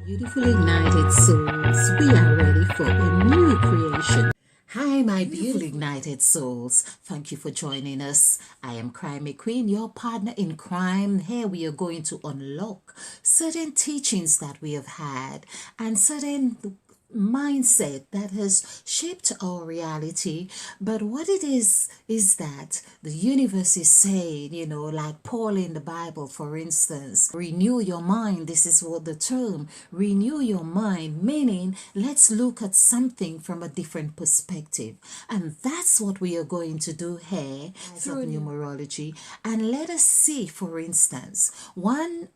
Beautiful ignited souls, we are ready for a new creation. Hi, my beautiful ignited souls. Thank you for joining us. I am Crime Queen, your partner in crime. Here we are going to unlock certain teachings that we have had and certain mindset that has shaped our reality. But what it is that the universe is saying, like Paul in the Bible, for instance, renew your mind. This is what the term renew your mind, meaning let's look at something from a different perspective. And that's what we are going to do here through numerology. And let us see, for instance, one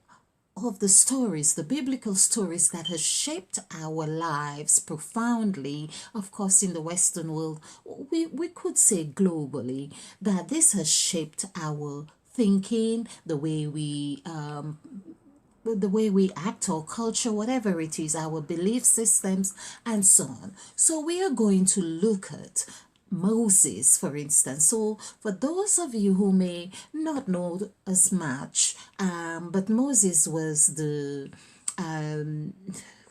of the stories, the biblical stories that has shaped our lives profoundly, of course, in the Western world, we could say globally, that this has shaped our thinking, the way we act or culture, whatever it is, our belief systems, and so on. So we are going to look at Moses, for instance. So, for those of you who may not know as much, but Moses was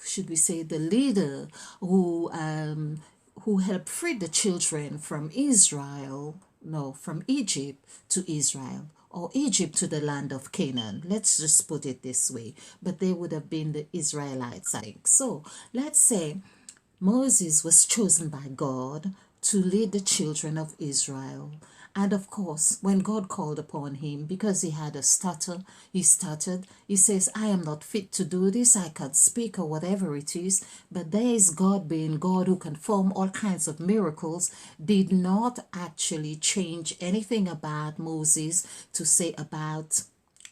should we say, the leader who helped free the children from from Egypt to Israel, or Egypt to the land of Canaan. Let's just put it this way. But they would have been the Israelites, I think. So let's say Moses was chosen by God to lead the children of Israel. And of course, when God called upon him, because he had a stutter, he stuttered. He says, I am not fit to do this. I can't speak or whatever it is. But there is God, being God who can perform all kinds of miracles, did not actually change anything about Moses to say about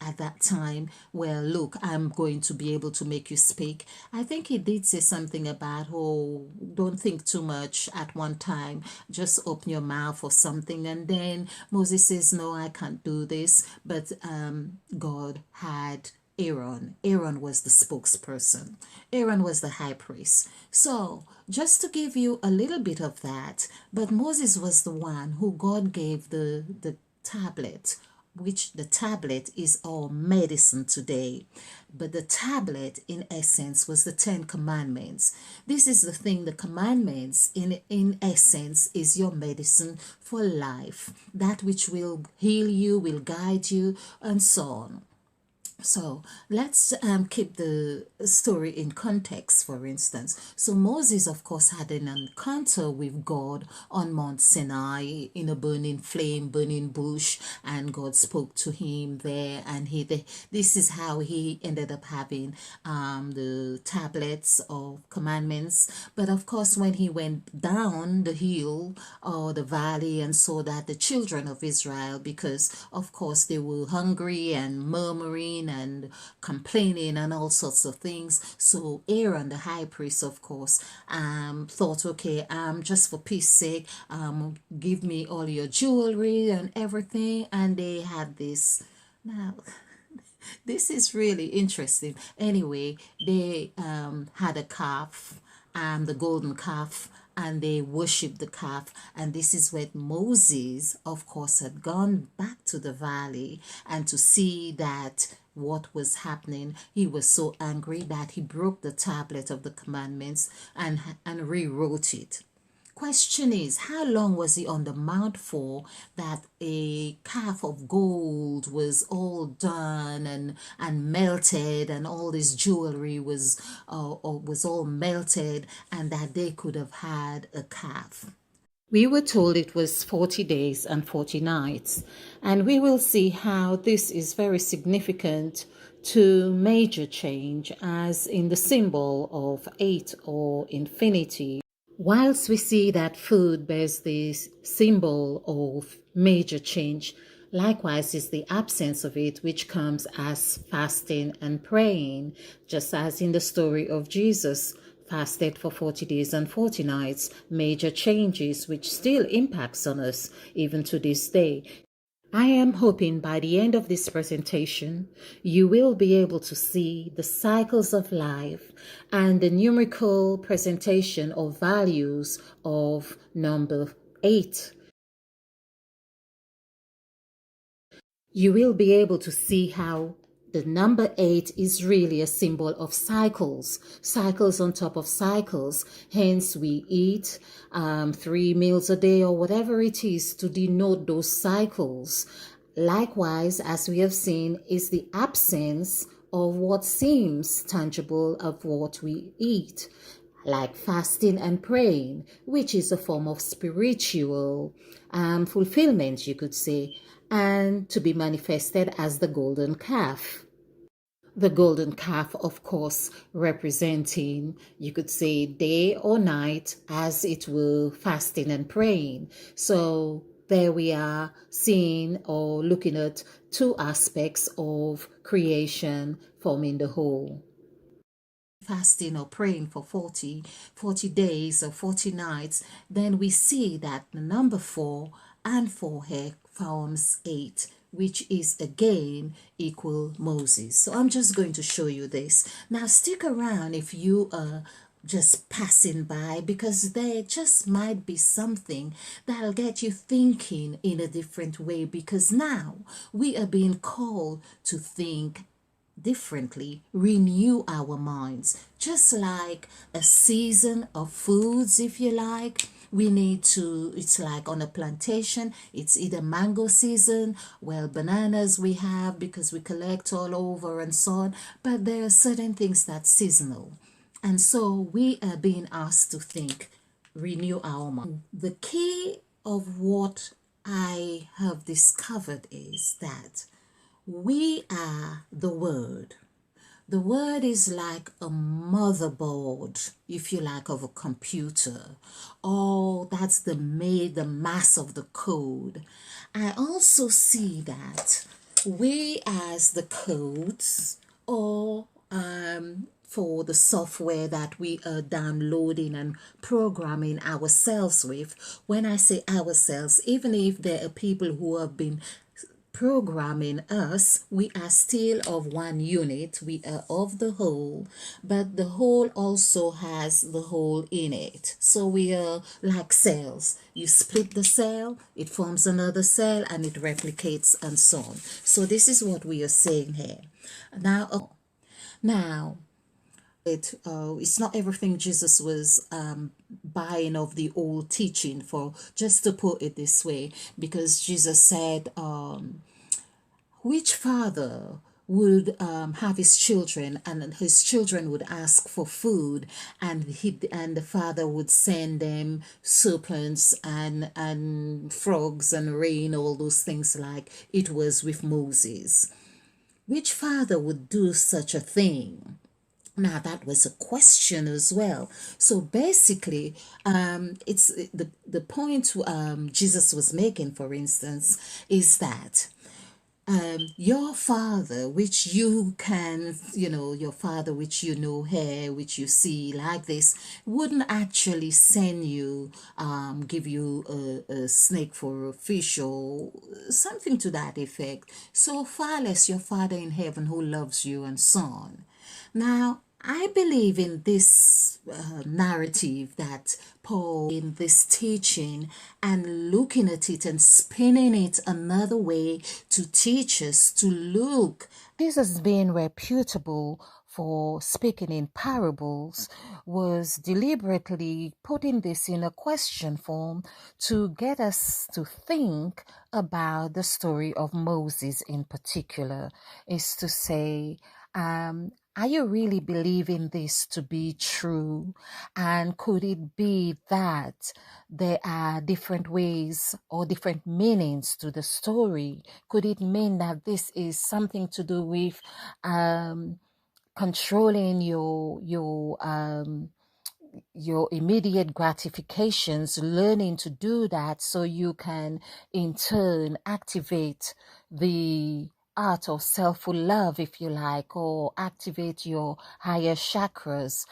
at that time, well, look, I'm going to be able to make you speak. I think he did say something about, oh, don't think too much at one time, just open your mouth or something. And then Moses says, no, I can't do this. But God had Aaron. Aaron was the spokesperson. Aaron was the high priest. So, just to give you a little bit of that, but Moses was the one who God gave the tablet, which the tablet is our medicine today. But the tablet, in essence, was the Ten Commandments. This is the thing, the commandments, in essence, is your medicine for life. That which will heal you, will guide you, and so on. So let's keep the story in context, for instance. So Moses, of course, had an encounter with God on Mount Sinai in a burning flame, burning bush, and God spoke to him there. And this is how he ended up having the tablets of commandments. But of course, when he went down the hill or the valley and saw that the children of Israel, because of course they were hungry and murmuring and complaining and all sorts of things. So Aaron, the high priest, of course, thought, okay, just for peace sake, give me all your jewelry and everything. And they had this. Now, this is really interesting. Anyway, they had a calf, the golden calf, and they worshipped the calf. And this is when Moses, of course, had gone back to the valley and to see that what was happening. He was so angry that he broke the tablet of the commandments and rewrote it. Question is, how long was he on the mount for that a calf of gold was all done and melted, and all this jewelry was all melted, and that they could have had a calf? We were told it was 40 days and 40 nights, and we will see how this is very significant to major change, as in the symbol of 8 or infinity. Whilst we see that food bears this symbol of major change, likewise is the absence of it, which comes as fasting and praying, just as in the story of Jesus, fasted for 40 days and 40 nights, major changes which still impacts on us even to this day. I am hoping by the end of this presentation, you will be able to see the cycles of life and the numerical presentation of values of number 8. You will be able to see how The number 8 is really a symbol of cycles, cycles on top of cycles. Hence, we eat 3 meals a day or whatever it is to denote those cycles. Likewise, as we have seen, is the absence of what seems tangible of what we eat, like fasting and praying, which is a form of spiritual fulfillment, you could say, and to be manifested as the golden calf. The golden calf, of course, representing, you could say, day or night, as it were, fasting and praying. So there we are seeing or looking at two aspects of creation forming the whole. Fasting or praying for 40 days or 40 nights, then we see that the number 4 and 4 here forms 8, which is again equal Moses. So I'm just going to show you this. Now stick around if you are just passing by, because there just might be something that'll get you thinking in a different way, because now we are being called to think differently, renew our minds, just like a season of foods, if you like. We need to, it's like on a plantation, it's either mango season, well, bananas we have because we collect all over and so on, but there are certain things that's seasonal. And so we are being asked to think, renew our mind. The key of what I have discovered is that we are the Word. The Word is like a motherboard, if you like, of a computer. Oh, that's the mass of the code. I also see that we as the codes, or for the software that we are downloading and programming ourselves with. When I say ourselves, even if there are people who have been programming us, we are still of one unit, we are of the whole, but the whole also has the whole in it. So we are like cells. You split the cell, it forms another cell, and it replicates and so on. So this is what we are saying here. Now it's not everything Jesus was buying of the old teaching, for just to put it this way, because Jesus said, which father would have his children, and his children would ask for food, and the father would send them serpents and frogs and rain, all those things, like it was with Moses? Which father would do such a thing? Now that was a question as well. So basically, it's the point Jesus was making, for instance, is that your father, which you can, your father, which you know here, which you see like this, wouldn't actually send you, give you a snake for a fish or something to that effect. So far less your father in heaven who loves you, and so on. Now, I believe in this narrative that Paul, in this teaching, and looking at it and spinning it another way to teach us to look. Jesus, being reputable for speaking in parables, was deliberately putting this in a question form to get us to think about the story of Moses in particular, is to say, are you really believing this to be true? And could it be that there are different ways or different meanings to the story? Could it mean that this is something to do with controlling your immediate gratifications, learning to do that so you can in turn activate the art of self-love, if you like, or activate your higher chakras,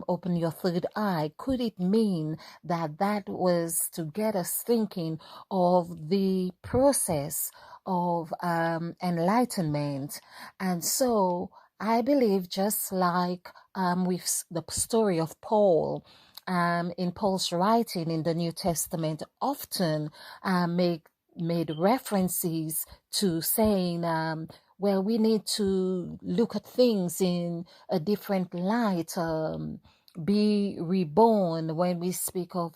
open your third eye? Could it mean that that was to get us thinking of the process of enlightenment? And so I believe, just like with the story of Paul, in Paul's writing in the New Testament, often made references to saying, well, we need to look at things in a different light, be reborn. When we speak of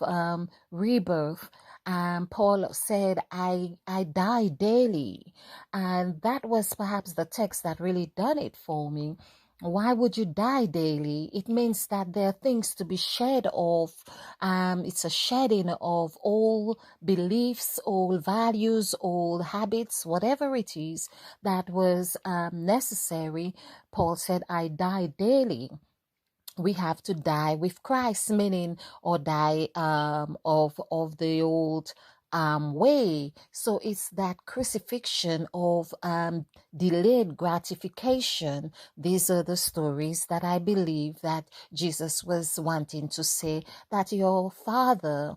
rebirth, Paul said, I die daily. And that was perhaps the text that really done it for me. Why would you die daily? It means that there are things to be shed off. It's a shedding of all beliefs, all values, all habits, whatever it is that was necessary. Paul said, I die daily. We have to die with Christ, meaning, or die of the old way. So it's that crucifixion of delayed gratification. These are the stories that I believe that Jesus was wanting to say, that your Father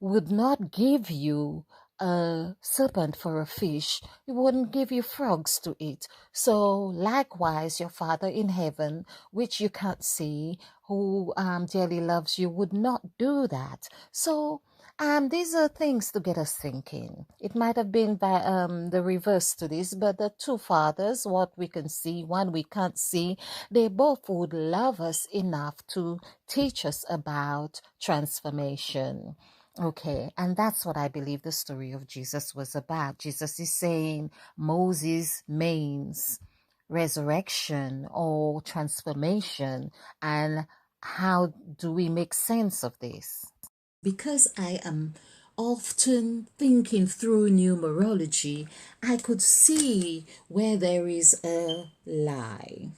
would not give you a serpent for a fish. He wouldn't give you frogs to eat. So likewise, your Father in heaven, which you can't see, who dearly loves you, would not do that. So these are things to get us thinking. It might have been by the reverse to this, but the two fathers, what we can see, one we can't see, they both would love us enough to teach us about transformation. Okay, and that's what I believe the story of Jesus was about. Jesus is saying Moses means resurrection or transformation, and how do we make sense of this? Because I am often thinking through numerology, I could see where there is a lie.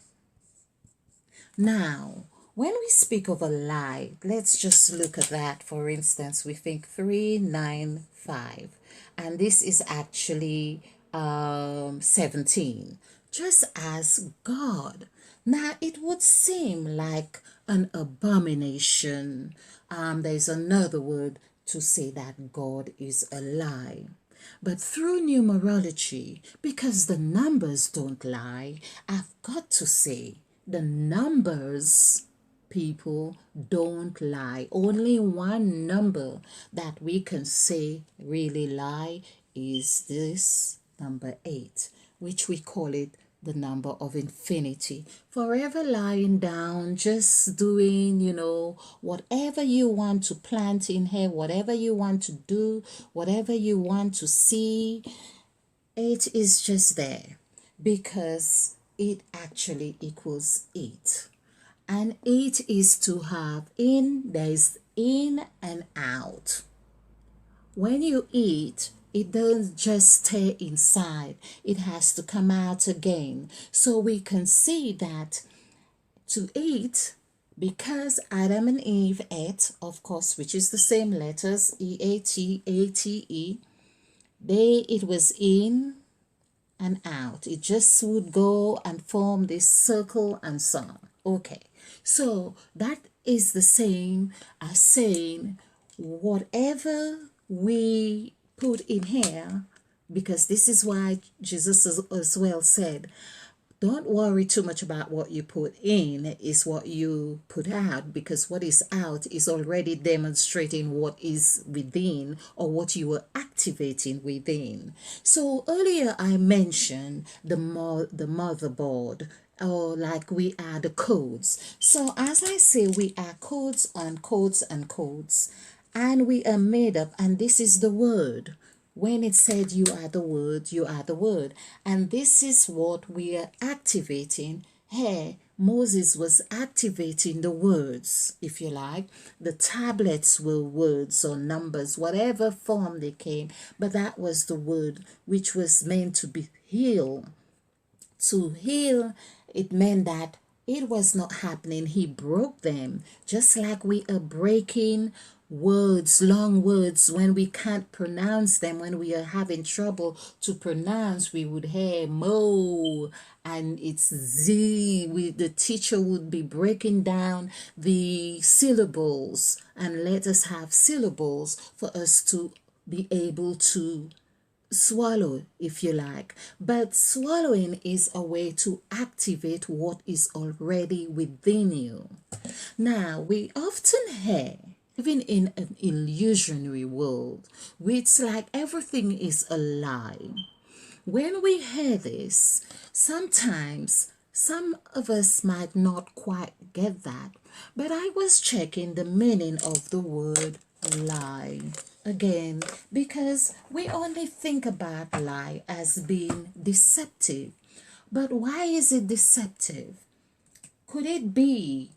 Now, when we speak of a lie, let's just look at that. For instance, we think 395, and this is actually 17, just as God. Now, it would seem like an abomination. There's another word to say that God is a lie. But through numerology, because the numbers don't lie, I've got to say the numbers, people, don't lie. Only one number that we can say really lie is this number 8, which we call it the number of infinity. Forever lying down, just doing, whatever you want to plant in here, whatever you want to do, whatever you want to see, it is just there because it actually equals 8. And 8 is to have in, there's in and out. When you eat, it doesn't just stay inside, it has to come out again. So we can see that to eat, because Adam and Eve ate, of course, which is the same letters, EATATE, it was in and out. It just would go and form this circle and so on. Okay, so that is the same as saying whatever we put in here, because this is why Jesus as well said, don't worry too much about what you put in, is what you put out, because what is out is already demonstrating what is within or what you were activating within. So earlier I mentioned the motherboard, or like we are the codes. So as I say, we are codes on codes and codes, and we are made up, and this is the word. When it said you are the word, you are the word. And this is what we are activating. Here, Moses was activating the words, if you like. The tablets were words or numbers, whatever form they came. But that was the word which was meant to be healed. To heal, it meant that it was not happening. He broke them, just like we are breaking words, long words, when we can't pronounce them, when we are having trouble to pronounce. We would hear mo and it's z. The teacher would be breaking down the syllables and let us have syllables for us to be able to swallow, if you like. But swallowing is a way to activate what is already within you. Now, we often hear, even in an illusionary world, where it's like everything is a lie. when we hear this, sometimes some of us might not quite get that, but I was checking the meaning of the word lie again, because we only think about lie as being deceptive. But why is it deceptive? Could it be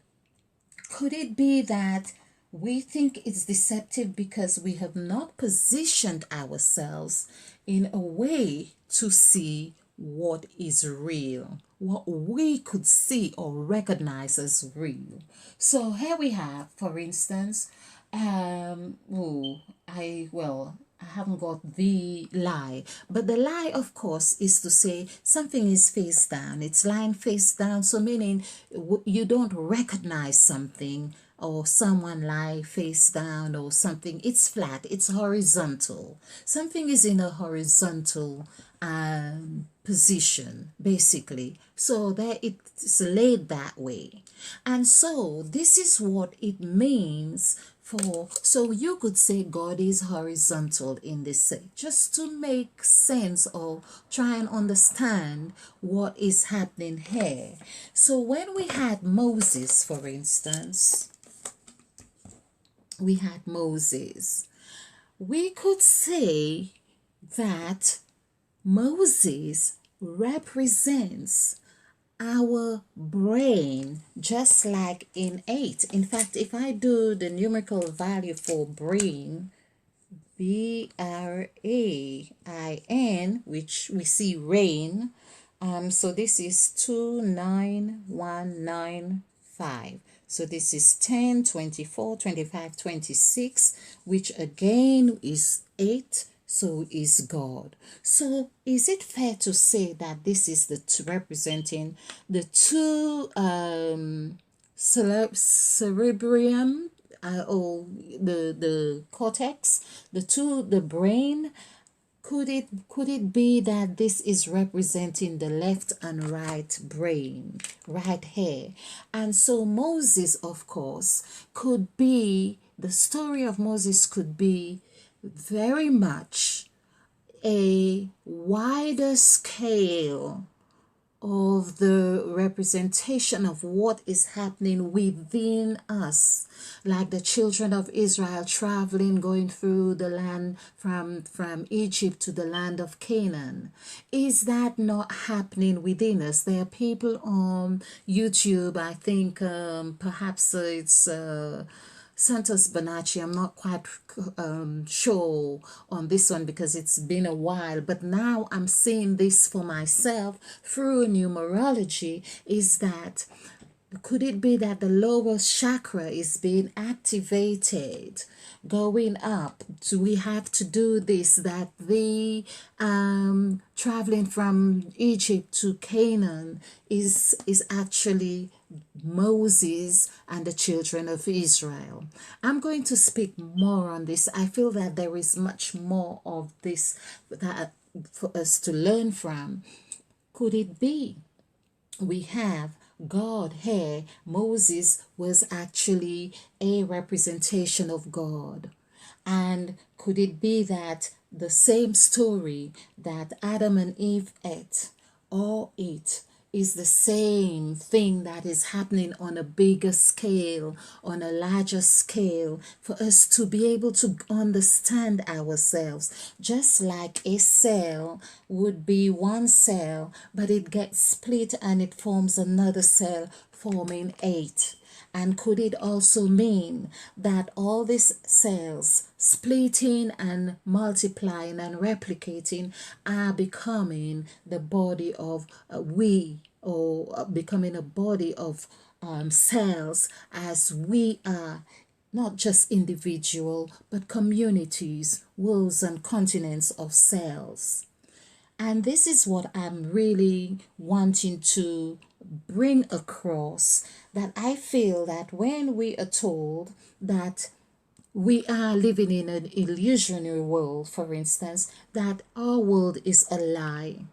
could it be that we think it's deceptive because we have not positioned ourselves in a way to see what is real, what we could see or recognize as real? So here we have, for instance, I haven't got the lie, but the lie, of course, is to say something is face down. It's lying face down, so meaning you don't recognize something or someone lie face down or something. It's flat. It's horizontal. Something is in a horizontal position, basically. So there it's laid that way, and so this is what it means for, so you could say God is horizontal in this sense, just to make sense or try and understand what is happening here. So when we had Moses, for instance, we could say that Moses represents our brain, just like in 8. In fact, if I do the numerical value for brain, BRAIN, which we see rain, so this is 29195. So this is 10, 24, 25, 26, which again is 8. So is God. So is it fair to say that this is representing the two cerebrium, or the cortex, the brain? Could it be that this is representing the left and right brain, right here? And so Moses, of course, could be, the story of Moses could be very much a wider scale of the representation of what is happening within us, like the children of Israel traveling, going through the land from Egypt to the land of Canaan. Is that not happening within us? There are people on YouTube, I think perhaps it's Santos Bonacci. I'm not quite sure on this one because it's been a while, but now I'm seeing this for myself through numerology. Is that, could it be that the lower chakra is being activated, going up? Do we have to do this, that the traveling from Egypt to Canaan is actually Moses and the children of Israel? I'm going to speak more on this. I feel that there is much more of this that for us to learn from. Could it be we have God here? Moses was actually a representation of God. And could it be that the same story that Adam and Eve ate or eat is the same thing that is happening on a bigger scale, on a larger scale, for us to be able to understand ourselves? Just like a cell would be one cell, but it gets split and it forms another cell, forming 8. And could it also mean that all these cells splitting and multiplying and replicating are becoming the body of or becoming a body of cells, as we are not just individual but communities, worlds and continents of cells? And this is what I'm really wanting to bring across, that I feel that when we are told that we are living in an illusionary world, for instance, that our world is a lie.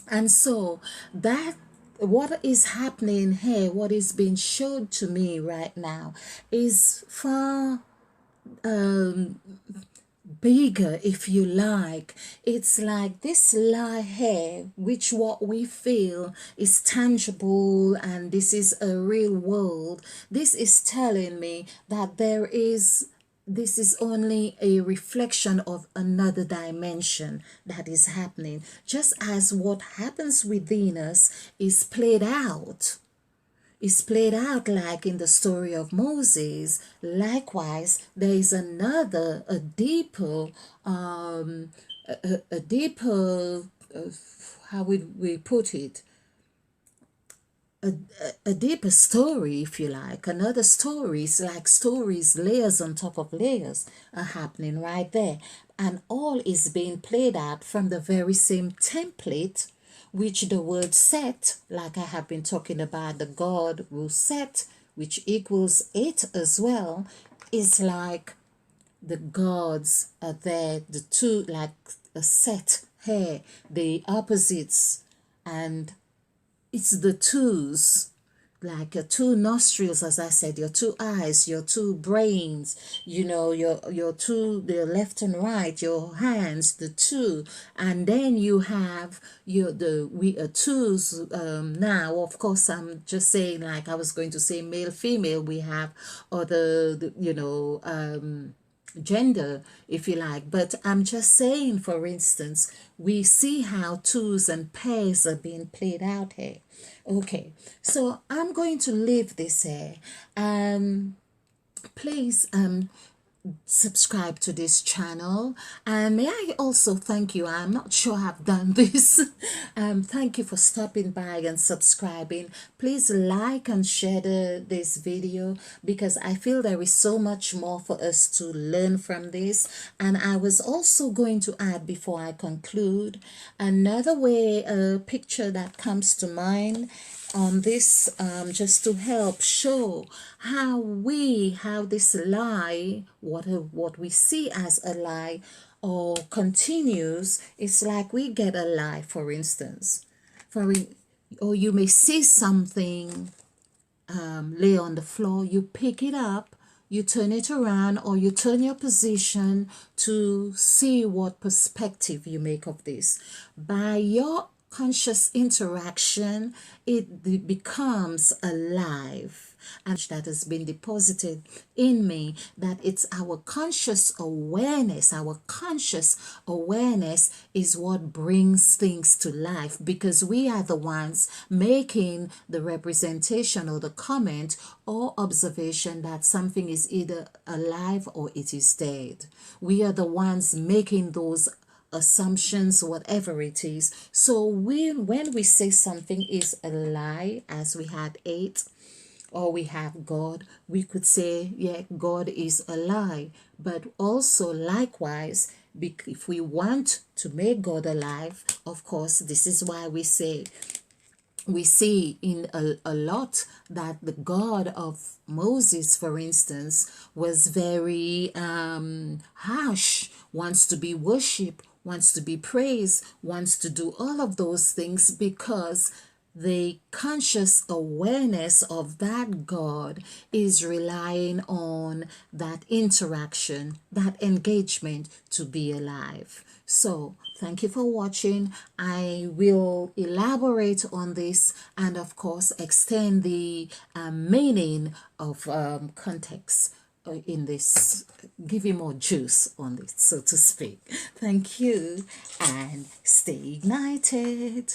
And so that what is happening here, what is being showed to me right now, is far bigger, if you like. It's like this lie here, which what we feel is tangible and this is a real world. This is telling me that this is only a reflection of another dimension that is happening, just as what happens within us is played out like in the story of Moses. Likewise, there is another, a deeper, how would we put it? A deeper story, if you like. Another stories, like stories, layers on top of layers, are happening right there. And all is being played out from the very same template, which the word set, like I have been talking about, the God will set, which equals it as well, is like the gods are there, the two, like a set here, the opposites, and it's the twos, like your two nostrils, as I said, your two eyes, your two brains, your two, the left and right, your hands, the two, and then you have we are twos. Now, of course, I'm just saying, like I was going to say male, female. We have other, gender, if you like. But I'm just saying, for instance, we see how twos and pairs are being played out here. Okay, so I'm going to leave this here. Please subscribe to this channel, and may I also thank you, I'm not sure I've done this. Thank you for stopping by and subscribing. Please like and share this video, because I feel there is so much more for us to learn from this. And I was also going to add, before I conclude, another way, a picture that comes to mind on this, just to help show how this lie, what we see as a lie or continues. It's like we get a lie, for instance, or you may see something lay on the floor, you pick it up, you turn it around, or you turn your position to see what perspective you make of this. By your conscious interaction, it becomes alive, and that has been deposited in me, that it's our conscious awareness is what brings things to life, because we are the ones making the representation or the comment or observation that something is either alive or it is dead. We are the ones making those assumptions, whatever it is. So when we say something is a lie, as we had 8, or we have God, we could say, yeah, God is a lie. But also, likewise, if we want to make God alive, of course, this is why we see in a lot that the God of Moses, for instance, was very harsh, wants to be worshipped, wants to be praised, wants to do all of those things, because the conscious awareness of that God is relying on that interaction, that engagement to be alive. So, thank you for watching. I will elaborate on this and, of course, extend the meaning of context in this, give you more juice on it, so to speak. Thank you, and stay ignited.